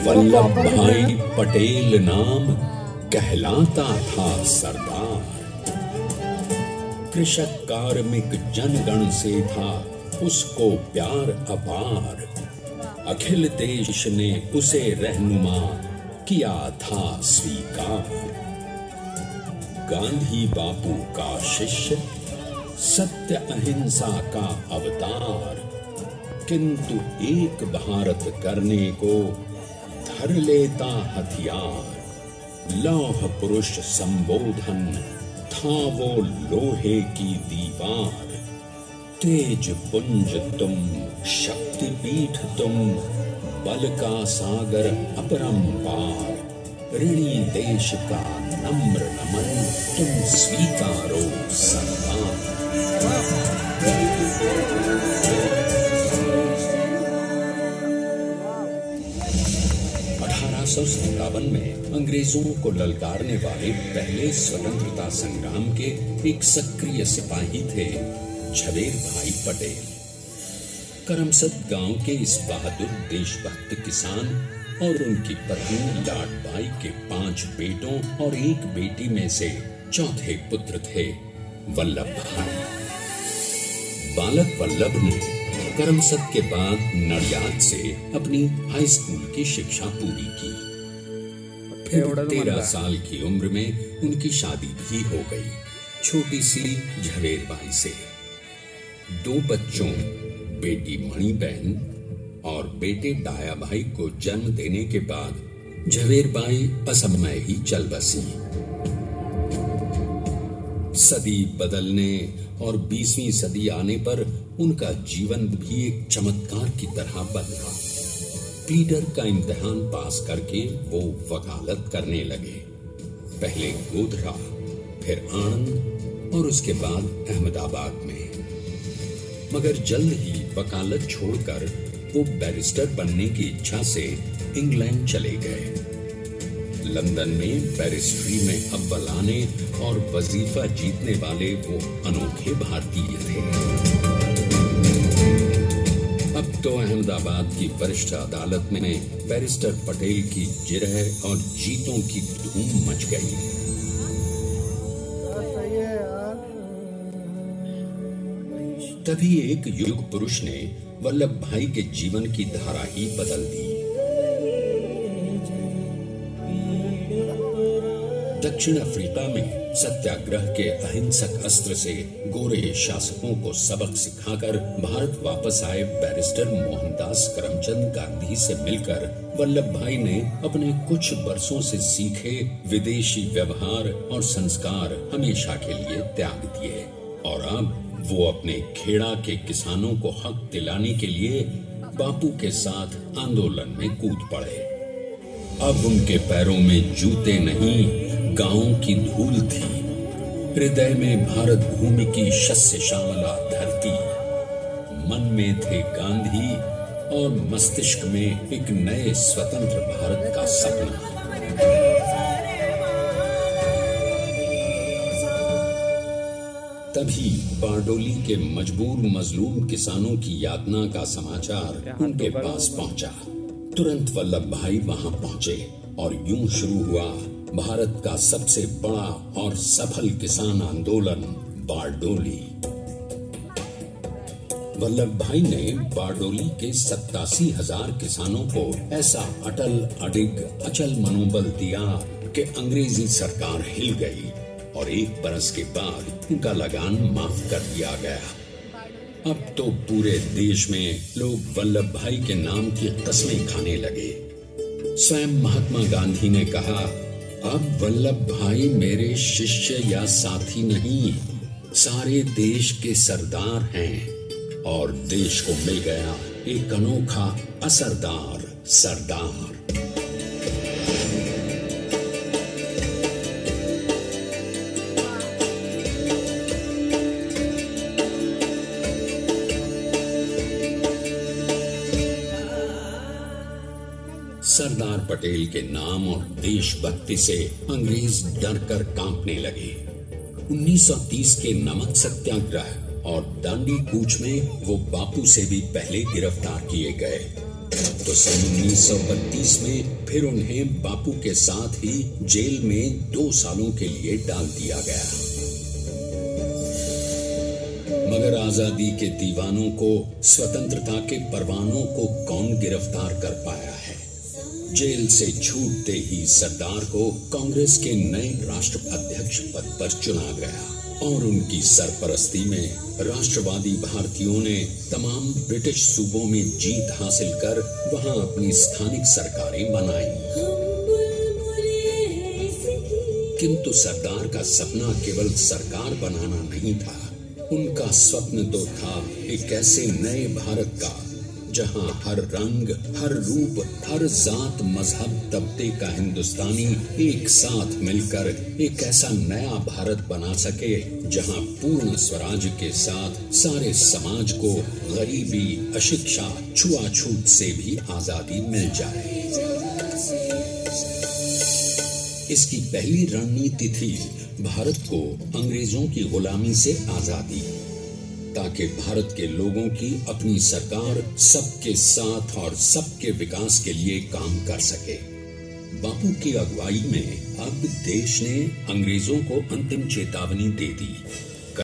वल्लभ भाई पटेल नाम कहलाता था सरदार। कृषक कार्मिक जनगण से था उसको प्यार अपार। अखिल देश ने उसे रहनुमा किया था स्वीकार। गांधी बापू का शिष्य, सत्य अहिंसा का अवतार, किंतु एक भारत करने को धर लेता हथियार। लौह पुरुष संबोधन था वो लोहे की दीवार। तेज पुंज तुम, शक्ति पीठ तुम, बल का सागर अपरंपार। ऋणी देश का नम्र नमन तुम स्वीकारो सरदार। 1857 में अंग्रेजों को ललकारने वाले पहले स्वतंत्रता संग्राम के एक सक्रिय सिपाही थे झवेर भाई पटेल। करमसद गांव के इस बहादुर देशभक्त किसान और उनकी पत्नी लाडबाई के 5 बेटों और 1 बेटी में से चौथे पुत्र थे वल्लभ भाई। बालक वल्लभ ने करमसद के बाद नडियाद से अपनी हाई स्कूल की शिक्षा पूरी की। फिर 13 साल की उम्र में उनकी शादी भी हो गई छोटी सी झवेर बाई से। 2 बच्चों, बेटी मणिबेन और बेटे डाया भाई को जन्म देने के बाद झवेर बाई असम में ही चल बसी। सदी बदलने और 20वीं सदी आने पर उनका जीवन भी एक चमत्कार की तरह बदला। पीटर का इम्तिहान पास करके वो वकालत करने लगे। पहले गोधरा, फिर आनंद और उसके बाद अहमदाबाद में। मगर जल्द ही वकालत छोड़कर वो बैरिस्टर बनने की इच्छा से इंग्लैंड चले गए। लंदन में बैरिस्ट्री में अव्वल आने और वजीफा जीतने वाले वो अनोखे भारतीय थे। अब तो अहमदाबाद की वरिष्ठ अदालत में बैरिस्टर पटेल की जिरह और जीतों की धूम मच गई। तभी एक युग पुरुष ने वल्लभ भाई के जीवन की धारा ही बदल दी। दक्षिण अफ्रीका में सत्याग्रह के अहिंसक अस्त्र से गोरे शासकों को सबक सिखाकर भारत वापस आए बैरिस्टर मोहनदास करमचंद गांधी से मिलकर वल्लभ भाई ने अपने कुछ बरसों से सीखे विदेशी व्यवहार और संस्कार हमेशा के लिए त्याग दिए और अब वो अपने खेड़ा के किसानों को हक दिलाने के लिए बापू के साथ आंदोलन में कूद पड़े। अब उनके पैरों में जूते नहीं, गांवों की धूल थी। हृदय में भारत भूमि की शस्य श्यामला धरती। मन में थे गांधी और मस्तिष्क में एक नए स्वतंत्र भारत का सपना। तभी बारडोली के मजबूर मजलूम किसानों की यातना का समाचार उनके पास पहुंचा। तुरंत वल्लभ भाई वहां पहुंचे और यूं शुरू हुआ भारत का सबसे बड़ा और सफल किसान आंदोलन बारडोली। वल्लभ भाई ने बारडोली के 87,000 किसानों को ऐसा अटल अडिग अचल मनोबल दिया कि अंग्रेजी सरकार हिल गई और 1 बरस के बाद उनका लगान माफ कर दिया गया। अब तो पूरे देश में लोग वल्लभ भाई के नाम की कस्में खाने लगे। स्वयं महात्मा गांधी ने कहा, अब वल्लभ भाई मेरे शिष्य या साथी नहीं, सारे देश के सरदार हैं और देश को मिल गया एक अनोखा असरदार सरदार। सरदार पटेल के नाम और देशभक्ति से अंग्रेज डर कर कांपने लगे। 1930 के नमक सत्याग्रह और दांडी कूच में वो बापू से भी पहले गिरफ्तार किए गए। तो सन 1932 में फिर उन्हें बापू के साथ ही जेल में 2 सालों के लिए डाल दिया गया। मगर आजादी के दीवानों को, स्वतंत्रता के परवानों को कौन गिरफ्तार कर पाया है? जेल से छूटते ही सरदार को कांग्रेस के नए राष्ट्राध्यक्ष पद पर चुना गया और उनकी सरपरस्ती में राष्ट्रवादी भारतीयों ने तमाम ब्रिटिश सूबों में जीत हासिल कर वहां अपनी स्थानिक सरकारें बनाई। किंतु सरदार का सपना केवल सरकार बनाना नहीं था। उनका स्वप्न तो था एक ऐसे नए भारत का जहां हर रंग, हर रूप, हर जात, मजहब, तबके का हिंदुस्तानी एक साथ मिलकर एक ऐसा नया भारत बना सके जहां पूर्ण स्वराज के साथ सारे समाज को गरीबी, अशिक्षा, छुआछूत से भी आजादी मिल जाए। इसकी पहली रणनीति थी भारत को अंग्रेजों की गुलामी से आजादी, ताकि भारत के लोगों की अपनी सरकार सबके साथ और सबके विकास के लिए काम कर सके। बापू की अगुवाई में अब देश ने अंग्रेजों को अंतिम चेतावनी दे दी